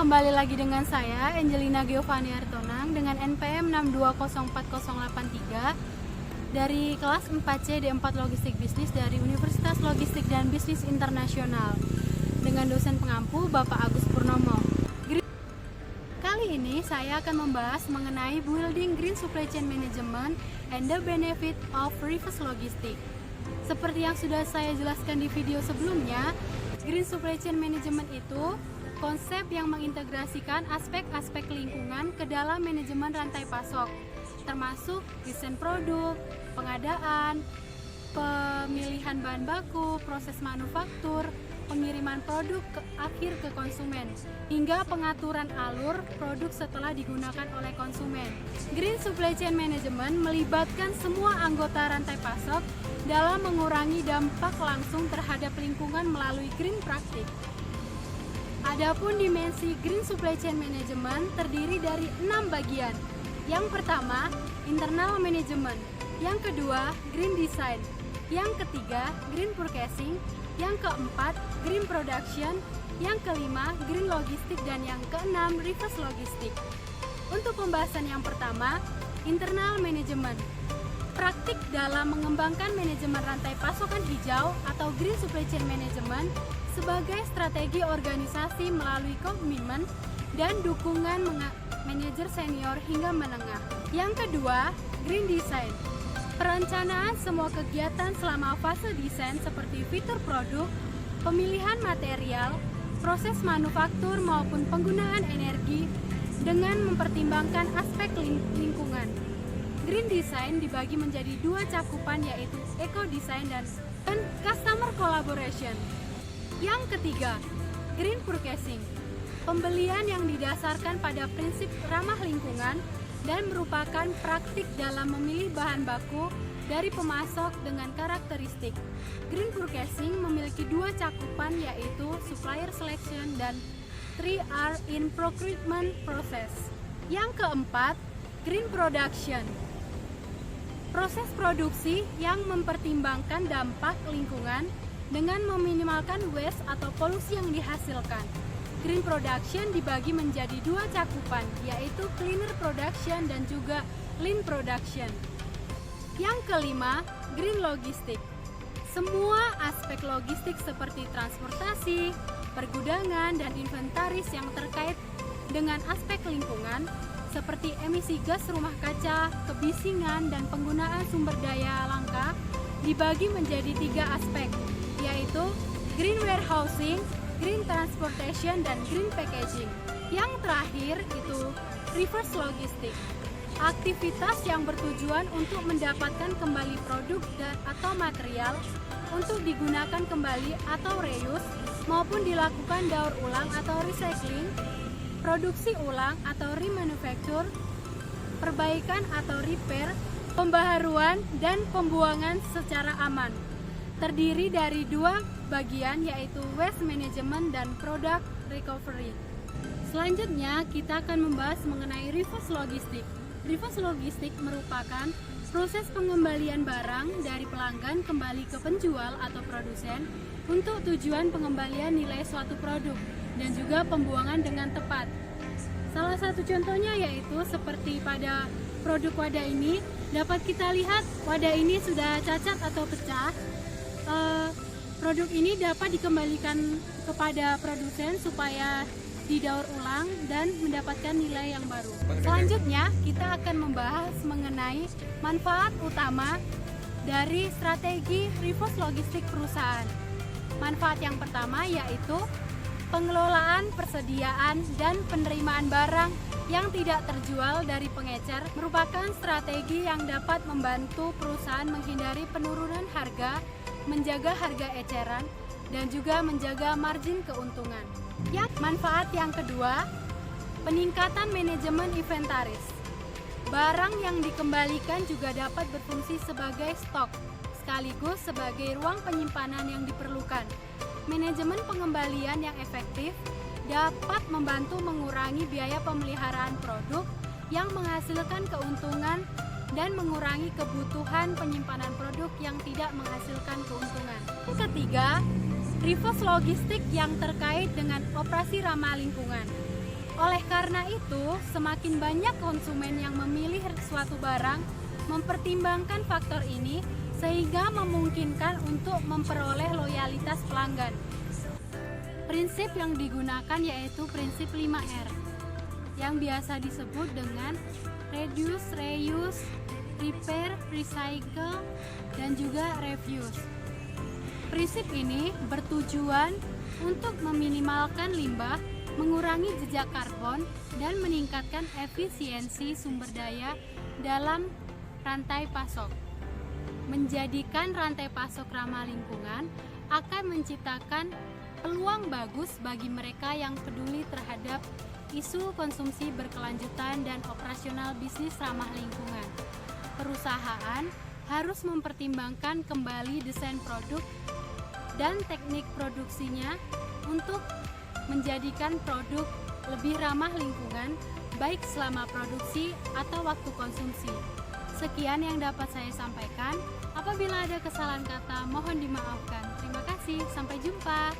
kembali lagi dengan saya Angelina Giovanni Artonang dengan NPM 6204083 dari kelas 4C D4 Logistik Bisnis dari Universitas Logistik dan Bisnis Internasional dengan dosen pengampu Bapak Agus Purnomo. Kali ini saya akan membahas mengenai building green supply chain management and the benefit of reverse logistic. Seperti yang sudah saya jelaskan di video sebelumnya, green supply chain management itu konsep yang mengintegrasikan aspek-aspek lingkungan ke dalam manajemen rantai pasok, termasuk desain produk, pengadaan, pemilihan bahan baku, proses manufaktur, pengiriman produk ke akhir ke konsumen, hingga pengaturan alur produk setelah digunakan oleh konsumen. Green supply chain management melibatkan semua anggota rantai pasok dalam mengurangi dampak langsung terhadap lingkungan melalui green praktik. Adapun dimensi green supply chain management terdiri dari 6 bagian. Yang pertama, internal management. Yang kedua, green design. Yang ketiga, green purchasing. Yang keempat, green production. Yang kelima, green logistik. Dan yang keenam, reverse logistik. Untuk pembahasan yang pertama, internal management. Praktik dalam mengembangkan manajemen rantai pasokan hijau atau green supply chain management sebagai strategi organisasi melalui komitmen dan dukungan manajer senior hingga menengah. Yang kedua, green design. Perencanaan semua kegiatan selama fase desain seperti fitur produk, pemilihan material, proses manufaktur maupun penggunaan energi dengan mempertimbangkan aspek lingkungan. Green design dibagi menjadi 2 cakupan, yaitu eco design dan customer collaboration. Yang ketiga, green purchasing. Pembelian yang didasarkan pada prinsip ramah lingkungan dan merupakan praktik dalam memilih bahan baku dari pemasok dengan karakteristik. Green purchasing memiliki 2 cakupan, yaitu supplier selection dan 3R in procurement process. Yang keempat, green production. Proses produksi yang mempertimbangkan dampak lingkungan dengan meminimalkan waste atau polusi yang dihasilkan. Green production dibagi menjadi 2 cakupan, yaitu cleaner production dan juga lean production. Yang kelima, green logistik. Semua aspek logistik seperti transportasi, pergudangan, dan inventaris yang terkait dengan aspek lingkungan seperti emisi gas rumah kaca, kebisingan, dan penggunaan sumber daya langka dibagi menjadi 3 aspek, yaitu green warehousing, green transportation, dan green packaging. Yang terakhir itu reverse logistik. Aktivitas yang bertujuan untuk mendapatkan kembali produk atau material untuk digunakan kembali atau reuse maupun dilakukan daur ulang atau recycling, produksi ulang atau remanufacture, perbaikan atau repair, pembaharuan, dan pembuangan secara aman. Terdiri dari 2 bagian, yaitu waste management dan product recovery. Selanjutnya kita akan membahas mengenai reverse logistik. Reverse logistik merupakan proses pengembalian barang dari pelanggan kembali ke penjual atau produsen untuk tujuan pengembalian nilai suatu produk dan juga pembuangan dengan tepat. Salah satu contohnya yaitu seperti pada produk wadah ini, dapat kita lihat wadah ini sudah cacat atau pecah. Produk ini dapat dikembalikan kepada produsen supaya didaur ulang dan mendapatkan nilai yang baru. Selanjutnya kita akan membahas mengenai manfaat utama dari strategi reverse logistik perusahaan. Manfaat yang pertama yaitu pengelolaan, persediaan, dan penerimaan barang yang tidak terjual dari pengecer merupakan strategi yang dapat membantu perusahaan menghindari penurunan harga, menjaga harga eceran, dan juga menjaga margin keuntungan. Manfaat yang kedua, peningkatan manajemen inventaris. Barang yang dikembalikan juga dapat berfungsi sebagai stok, sekaligus sebagai ruang penyimpanan yang diperlukan. Manajemen pengembalian yang efektif dapat membantu mengurangi biaya pemeliharaan produk yang menghasilkan keuntungan dan mengurangi kebutuhan penyimpanan produk yang tidak menghasilkan keuntungan. Yang ketiga, reverse logistik yang terkait dengan operasi ramah lingkungan. Oleh karena itu, semakin banyak konsumen yang memilih suatu barang, mempertimbangkan faktor ini sehingga memungkinkan untuk memperoleh loyalitas pelanggan. Prinsip yang digunakan yaitu prinsip 5R yang biasa disebut dengan reduce, reuse, repair, recycle, dan juga reuse. Prinsip ini bertujuan untuk meminimalkan limbah, mengurangi jejak karbon, dan meningkatkan efisiensi sumber daya dalam rantai pasok. Menjadikan rantai pasok ramah lingkungan akan menciptakan peluang bagus bagi mereka yang peduli terhadap isu konsumsi berkelanjutan dan operasional bisnis ramah lingkungan. Perusahaan harus mempertimbangkan kembali desain produk dan teknik produksinya untuk menjadikan produk lebih ramah lingkungan, baik selama produksi atau waktu konsumsi. Sekian yang dapat saya sampaikan. Apabila ada kesalahan kata, mohon dimaafkan. Terima kasih, sampai jumpa.